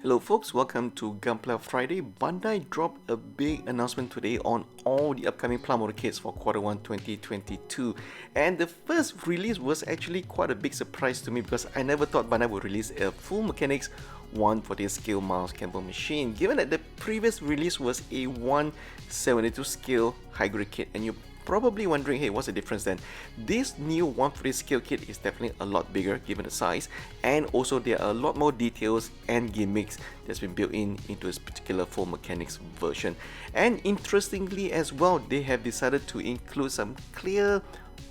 Hello folks, welcome to Gunpla Friday. Bandai dropped a big announcement today on all the upcoming Plum kits for Q1 2022. And the first release was actually quite a big surprise to me because I never thought Bandai would release a full mechanics 140 scale mouse cable machine, given that the previous release was a 172 scale high grade kit. And you're probably wondering, hey, what's the difference then? This new 140 scale kit is definitely a lot bigger given the size, and also there are a lot more details and gimmicks that's been built into this particular full mechanics version. And interestingly as well, they have decided to include some clear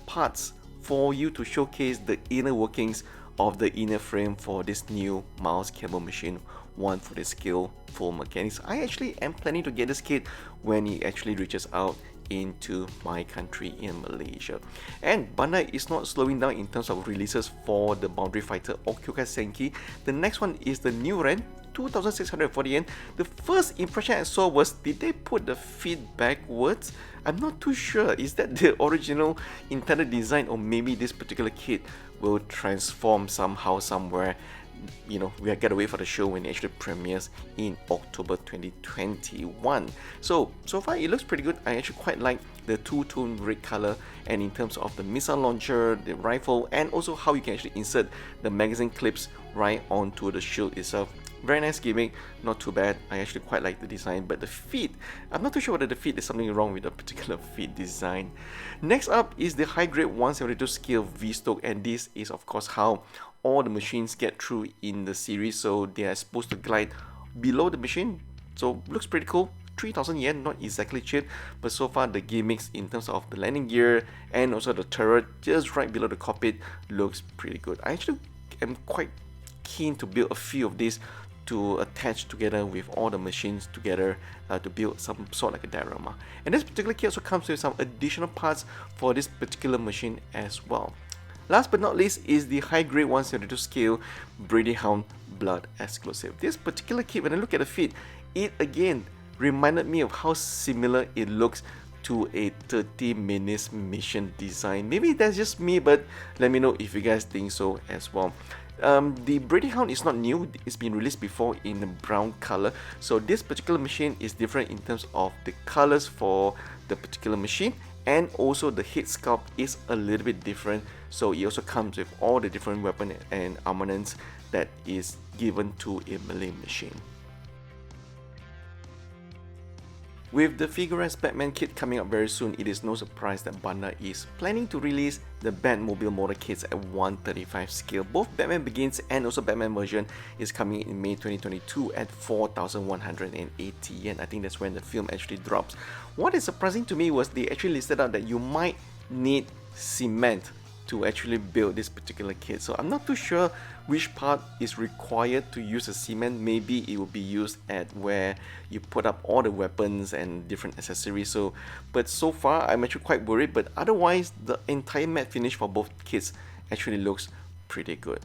parts for you to showcase the inner workings of the inner frame for this new mouse cable machine 140 scale full mechanics. I actually am planning to get this kit when it actually reaches out into my country in Malaysia. And Bandai is not slowing down in terms of releases for the Boundary Fighter or Kyoukai Senki. The next one is the new Ren, 2,640 yen. The first impression I saw was, did they put the feet backwards? I'm not too sure. Is that the original intended design, or maybe this particular kit will transform somehow somewhere? You know, we gotta wait for the show when it actually premieres in October 2021. So far it looks pretty good. I actually quite like the two-tone red color, and in terms of the missile launcher, the rifle, and also how you can actually insert the magazine clips right onto the shield itself. Very nice gimmick, not too bad. I actually quite like the design, but the feet, I'm not too sure whether the feet is something wrong with the particular feet design. Next up is the high grade 172 scale V-Stoke, and this is of course how all the machines get through in the series, so they are supposed to glide below the machine. So looks pretty cool. 3,000 yen, not exactly cheap, but so far the gimmicks in terms of the landing gear and also the turret just right below the cockpit looks pretty good. I actually am quite keen to build a few of these to attach together with all the machines together to build some sort like a diorama. And this particular kit also comes with some additional parts for this particular machine as well. Last but not least is the high grade 172 scale Brady Hound Blood exclusive. This particular kit, when I look at the feet, it again reminded me of how similar it looks to a 30 Minutes mission design. Maybe that's just me, but let me know if you guys think so as well. The Brady Hound is not new, it's been released before in a brown color, so this particular machine is different in terms of the colors for the particular machine, and also the head sculpt is a little bit different, so it also comes with all the different weapon and armaments that is given to a melee machine. With the Figurized Batman kit coming up very soon, it is no surprise that Bandai is planning to release the Batmobile model kits at 135 scale. Both Batman Begins and also Batman version is coming in May 2022 at 4,180 yen. I think that's when the film actually drops. What is surprising to me was they actually listed out that you might need cement to actually build this particular kit. So I'm not too sure which part is required to use a cement. Maybe it will be used at where you put up all the weapons and different accessories. But so far I'm actually quite worried, but otherwise the entire matte finish for both kits actually looks pretty good.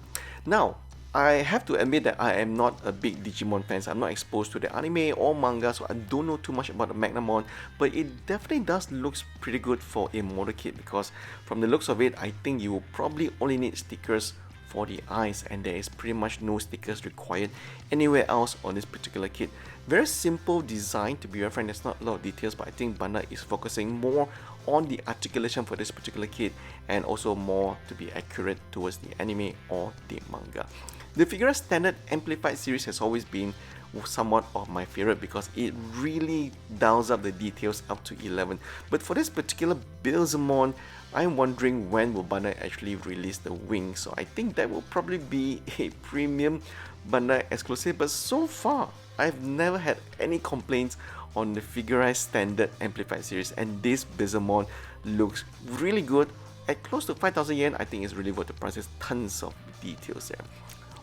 Now, I have to admit that I am not a big Digimon fan. I'm not exposed to the anime or manga, so I don't know too much about the Magnamon, but it definitely does look pretty good for a model kit, because from the looks of it, I think you will probably only need stickers for the eyes, and there is pretty much no stickers required anywhere else on this particular kit. Very simple design, to be very frank. There's not a lot of details, but I think Bandai is focusing more on the articulation for this particular kit, and also more to be accurate towards the anime or the manga. The Figurized Standard Amplified series has always been somewhat of my favorite because it really dials up the details up to 11. But for this particular Billzamon, I'm wondering when will Bandai actually release the wings. So I think that will probably be a premium Bandai exclusive. But so far, I've never had any complaints on the Figurized Standard Amplified series, and this Billzamon looks really good. At close to 5,000 yen, I think it's really worth the price. There's tons of details there.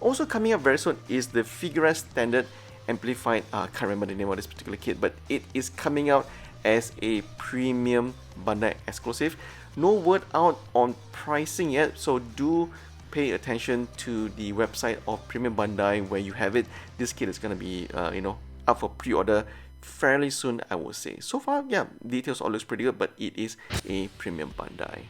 Also coming up very soon is the Figurized Standard Amplified, can't remember the name of this particular kit, but it is coming out as a premium Bandai exclusive. No word out on pricing yet, so do pay attention to the website of Premium Bandai where you have it. This kit is going to be up for pre-order fairly soon, I would say. So far, yeah, details all looks pretty good, but it is a Premium Bandai.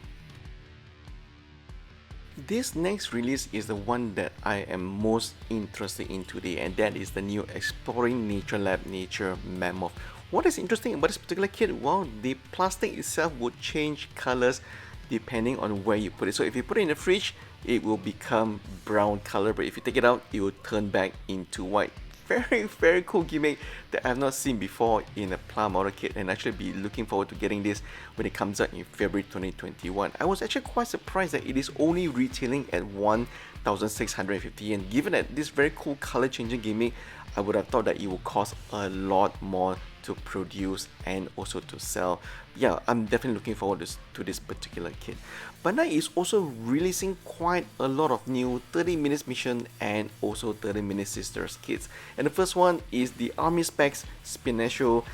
This next release is the one that I am most interested in today, and that is the new Exploring Nature Lab Nature Mammoth. What is interesting about this particular kit? Well, the plastic itself would change colors depending on where you put it. So if you put it in the fridge, it will become brown color, but if you take it out, it will turn back into white. Very cool gimmick that I've not seen before in a Pla model kit, and actually be looking forward to getting this when it comes out in February 2021. I was actually quite surprised that it is only retailing at 1,650 yen. Given that this very cool color changing gimmick, I would have thought that it would cost a lot more to produce and also to sell. Yeah, I'm definitely looking forward to this particular kit. Bandai is also releasing quite a lot of new 30 minutes mission and also 30 minutes sisters kits. And the first one is the Army Specs Spinatio.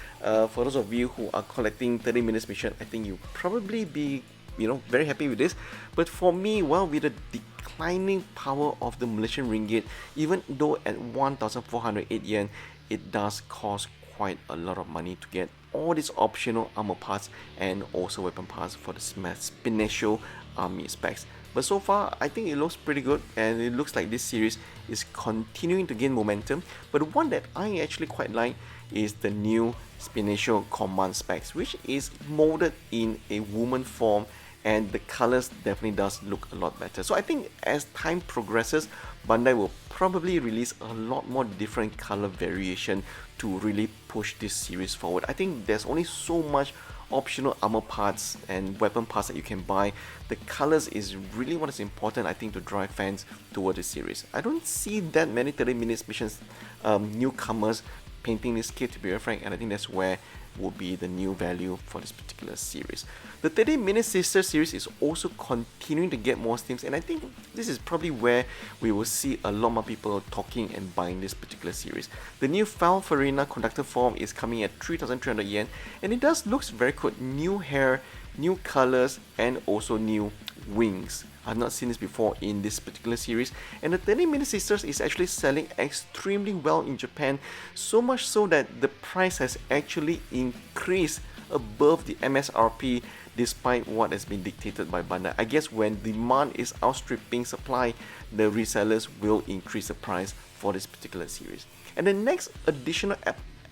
For those of you who are collecting 30 minutes mission, I think you'll probably be very happy with this. But for me, well, with the declining power of the Malaysian ringgit, even though at 1,408 yen, it does cost quite a lot of money to get all these optional armor parts and also weapon parts for the Spinatio Army Specs. But so far, I think it looks pretty good, and it looks like this series is continuing to gain momentum. But the one that I actually quite like is the new Spinatio Command Specs, which is molded in a woman form, and the colors definitely does look a lot better. So I think as time progresses, Bandai will probably release a lot more different color variation to really push this series forward. I think there's only so much optional armor parts and weapon parts that you can buy. The colors is really what is important, I think, to drive fans toward this series. I don't see that many 30 minutes missions newcomers painting this kit, to be very frank, and I think that's where would be the new value for this particular series. The 30 Minute Sister series is also continuing to get more steams, and I think this is probably where we will see a lot more people talking and buying this particular series. The new Falfarina conductor form is coming at 3,300 yen, and it does looks very good. New hair, new colors, and also new wings. I've not seen this before in this particular series, and the 30 Minute Sisters is actually selling extremely well in Japan, so much so that the price has actually increased above the MSRP despite what has been dictated by Bandai. I guess when demand is outstripping supply, the resellers will increase the price for this particular series. And the next additional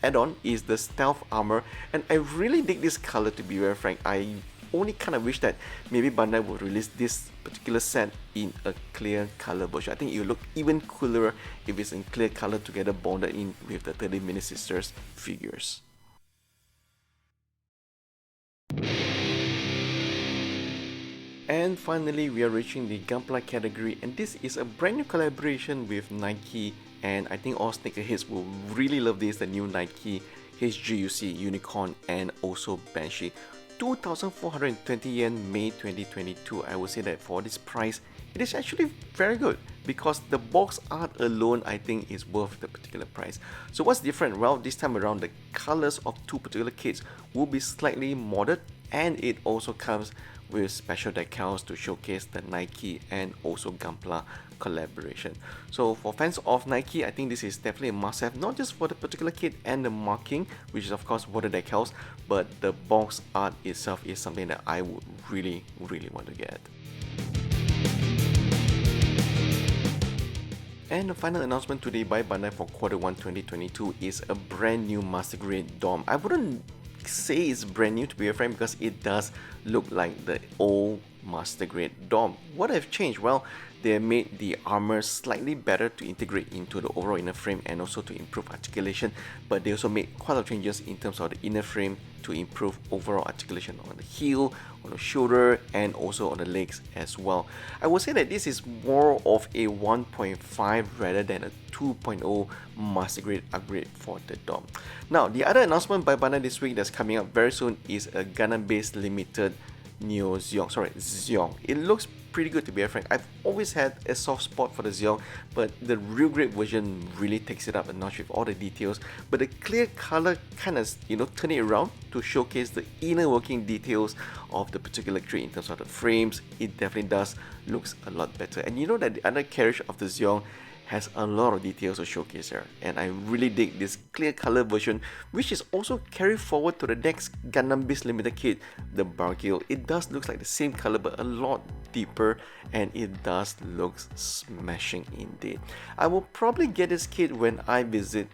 add-on is the Stealth Armor, and I really dig this color, to be very frank. I only kind of wish that maybe Bandai would release this particular set in a clear color version. I think it will look even cooler if it's in clear color together, bonded in with the 30 Minute Sisters figures. And finally, we are reaching the Gunpla category, and this is a brand new collaboration with Nike, and I think all sneakerheads will really love this, the new Nike HGUC Unicorn and also Banshee. 2,420 yen, May 2022. I would say that for this price, it is actually very good, because the box art alone, I think, is worth the particular price. So what's different? Well, this time around, the colors of two particular kits will be slightly modded, and it also comes with special decals to showcase the Nike and also Gunpla collaboration. So for fans of Nike, I think this is definitely a must-have, not just for the particular kit and the marking, which is of course for the decals, but the box art itself is something that I would really want to get. And the final announcement today by Bandai for Q1 2022 is a brand new Master Grade DOM. I wouldn't say it's brand new, to be frank, because it does look like the old Master Grade DOM. What have changed? Well, they made the armor slightly better to integrate into the overall inner frame and also to improve articulation, but they also made quite a lot of changes in terms of the inner frame to improve overall articulation on the heel, on the shoulder, and also on the legs as well. I would say that this is more of a 1.5 rather than a 2.0 Master Grade upgrade for the DOM. Now, the other announcement by Bandai this week that's coming up very soon is a Gundam-based limited Neo Zeong. It looks pretty good, to be frank. I've always had a soft spot for the Zeong, but the real grade version really takes it up a notch with all the details. But the clear color kind of, turn it around to showcase the inner working details of the particular crate in terms of the frames. It definitely does looks a lot better. And you know that the other carriage of the Zeong has a lot of details to showcase here, and I really dig this clear color version, which is also carried forward to the next Gundam Beast Limited kit, the Bargill. It does look like the same color but a lot deeper, and it does look smashing indeed. I will probably get this kit when I visit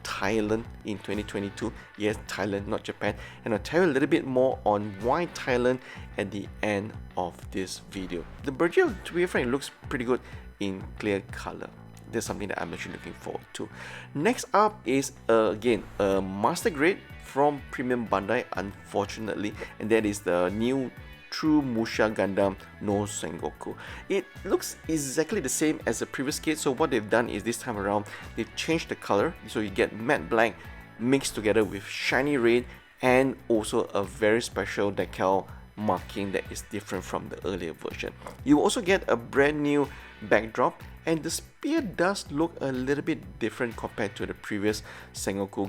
Thailand in 2022. Yes, Thailand, not Japan. And I'll tell you a little bit more on why Thailand at the end of this video. The Bargill, to be frank, looks pretty good in clear color. That's something that I'm actually looking forward to. Next up is again a master grade from Premium Bandai, unfortunately, and that is the new True Musha Gundam no Sengoku. It looks exactly the same as the previous kit, so what they've done is this time around they've changed the color, so you get matte black mixed together with shiny red and also a very special decal marking that is different from the earlier version. You also get a brand new backdrop, and the spear does look a little bit different compared to the previous Sengoku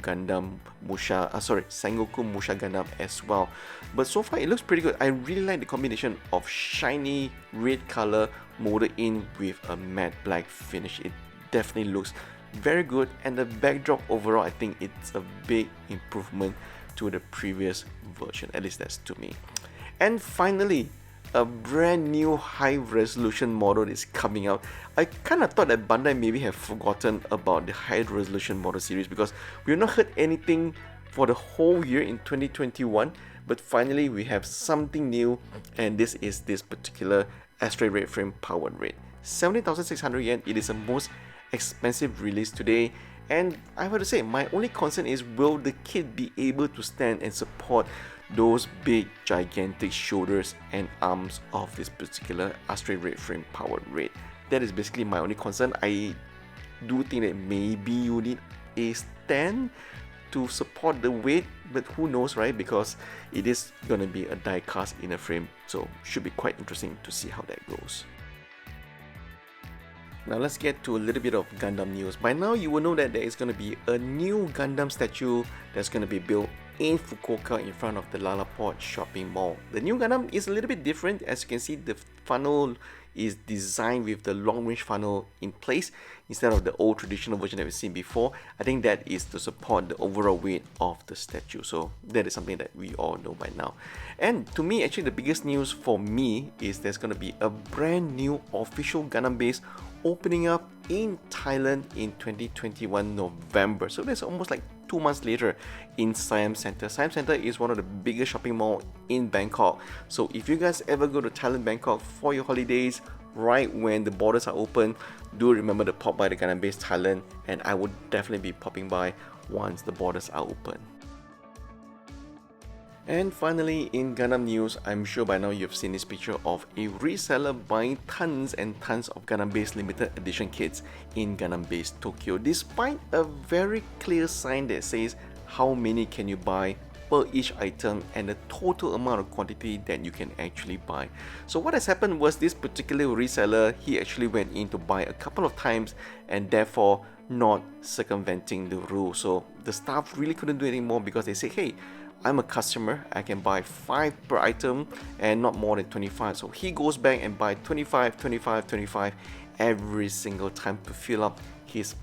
Musha Gundam as well. But so far it looks pretty good. I really like the combination of shiny red color molded in with a matte black finish. It definitely looks very good, and the backdrop overall, I think it's a big improvement to the previous version, at least that's to me. And finally, a brand new high resolution model is coming out. I kind of thought that Bandai maybe have forgotten about the high resolution model series because we've not heard anything for the whole year in 2021, but finally we have something new, and this is this particular Asteroid Red Frame powered red. 17,600 yen. It is the most expensive release today, and I have to say my only concern is, will the kit be able to stand and support those big gigantic shoulders and arms of this particular Asteroid Red Frame powered red? That is basically my only concern. I do think that maybe you need a stand to support the weight, but who knows, right? Because it is gonna be a die cast inner frame, so should be quite interesting to see how that goes. Now let's get to a little bit of Gundam news. By now you will know that there is going to be a new Gundam statue that's going to be built in Fukuoka in front of the Lalaport shopping mall. The new Gundam is a little bit different. As you can see, the funnel is designed with the long range funnel in place instead of the old traditional version that we've seen before. I think that is to support the overall weight of the statue, so that is something that we all know by now. And to me, actually the biggest news for me is there's going to be a brand new official Gundam base opening up in Thailand in 2021 November. So that's almost like 2 months later in Siam Center. Siam Center is one of the biggest shopping malls in Bangkok. So if you guys ever go to Thailand, Bangkok for your holidays, right when the borders are open, do remember to pop by the Gundam base Thailand, and I would definitely be popping by once the borders are open. And finally, in Gundam news, I'm sure by now you've seen this picture of a reseller buying tons and tons of Gundam Base limited edition kits in Gundam Base Tokyo, despite a very clear sign that says how many can you buy per each item and the total amount of quantity that you can actually buy. So what has happened was this particular reseller, he actually went in to buy a couple of times and therefore not circumventing the rule. So the staff really couldn't do anything more because they say, hey, I'm a customer, I can buy 5 per item and not more than 25. So he goes back and buy 25, 25, 25 every single time to fill up his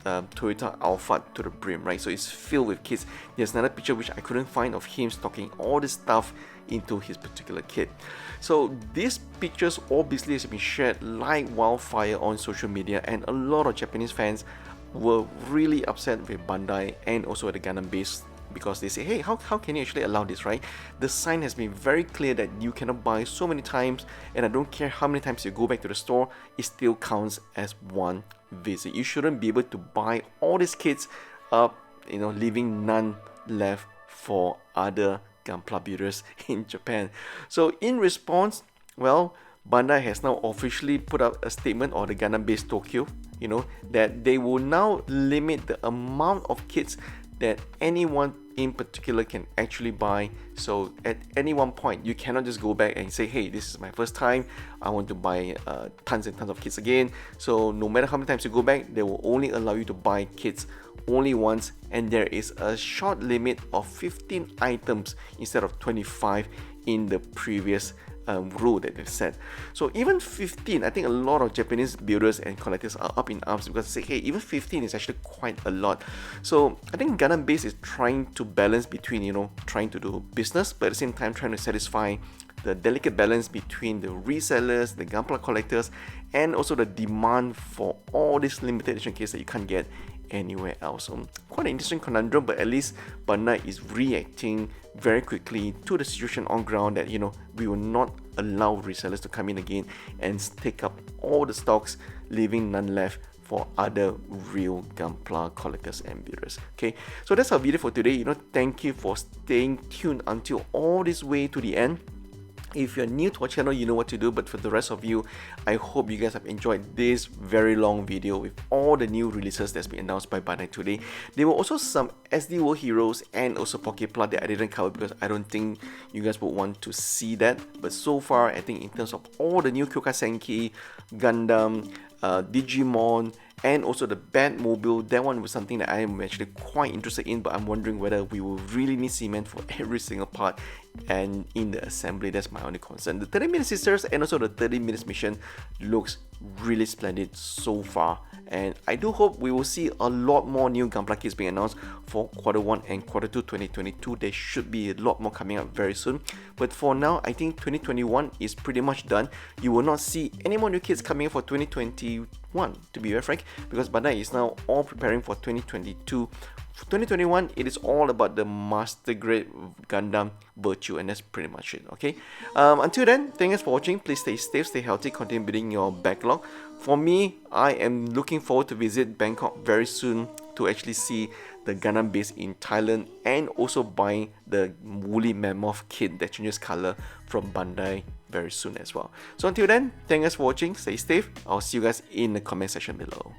Toyota Alphard to the brim, right? So it's filled with kits. There's another picture which I couldn't find of him stocking all this stuff into his particular kit. So these pictures obviously has been shared like wildfire on social media, and a lot of Japanese fans were really upset with Bandai and also at the Gundam base, because they say, hey, how can you actually allow this, right? The sign has been very clear that you cannot buy so many times, and I don't care how many times you go back to the store, it still counts as one visit. You shouldn't be able to buy all these kits up, leaving none left for other Gunpla builders in Japan. So in response, well, Bandai has now officially put out a statement, or the Gundam Base Tokyo, that they will now limit the amount of kits that anyone in particular can actually buy. So at any one point, you cannot just go back and say, hey, this is my first time, I want to buy tons and tons of kits again. So no matter how many times you go back, they will only allow you to buy kits only once, and there is a short limit of 15 items instead of 25 in the previous rule that they've set. So even 15, I think a lot of Japanese builders and collectors are up in arms because they say, hey, even 15 is actually quite a lot. So I think Gundam Base is trying to balance between, you know, trying to do business, but at the same time trying to satisfy the delicate balance between the resellers, the Gunpla collectors, and also the demand for all these limited edition kits that you can't get anywhere else. So quite an interesting conundrum, but at least Bandai is reacting very quickly to the situation on ground that, you know, we will not allow resellers to come in again and take up all the stocks, leaving none left for other real Gunpla collectors and builders. Okay, so that's our video for today. You know, thank you for staying tuned until all this way to the end. If you're new to our channel, you know what to do, but for the rest of you, I hope you guys have enjoyed this very long video with all the new releases that's been announced by Bandai today. There were also some SD World Heroes and also Pocket Plot that I didn't cover because I don't think you guys would want to see that. But so far, I think in terms of all the new Kyoukai Senki, Gundam, Digimon, and also the Batmobile, that one was something that I am actually quite interested in, but I'm wondering whether we will really need cement for every single part and in the assembly. That's my only concern. The 30-minute sisters and also the 30-minute mission looks really splendid so far, and I do hope we will see a lot more new Gunpla kits being announced for Q1 and Q2 2022. There should be a lot more coming up very soon, but for now I think 2021 is pretty much done. You will not see any more new kits coming for 2021, to be very frank, because Bandai is now all preparing for 2022. For 2021, it is all about the master grade Gundam virtue, and that's pretty much it. Okay, until then, thanks for watching. Please stay safe, stay healthy, continue building your backlog. For me, I am looking forward to visit Bangkok very soon to actually see the Gundam base in Thailand and also buying the woolly mammoth kit that changes color from Bandai very soon as well. So until then, thanks for watching, stay safe. I'll see you guys in the comment section below.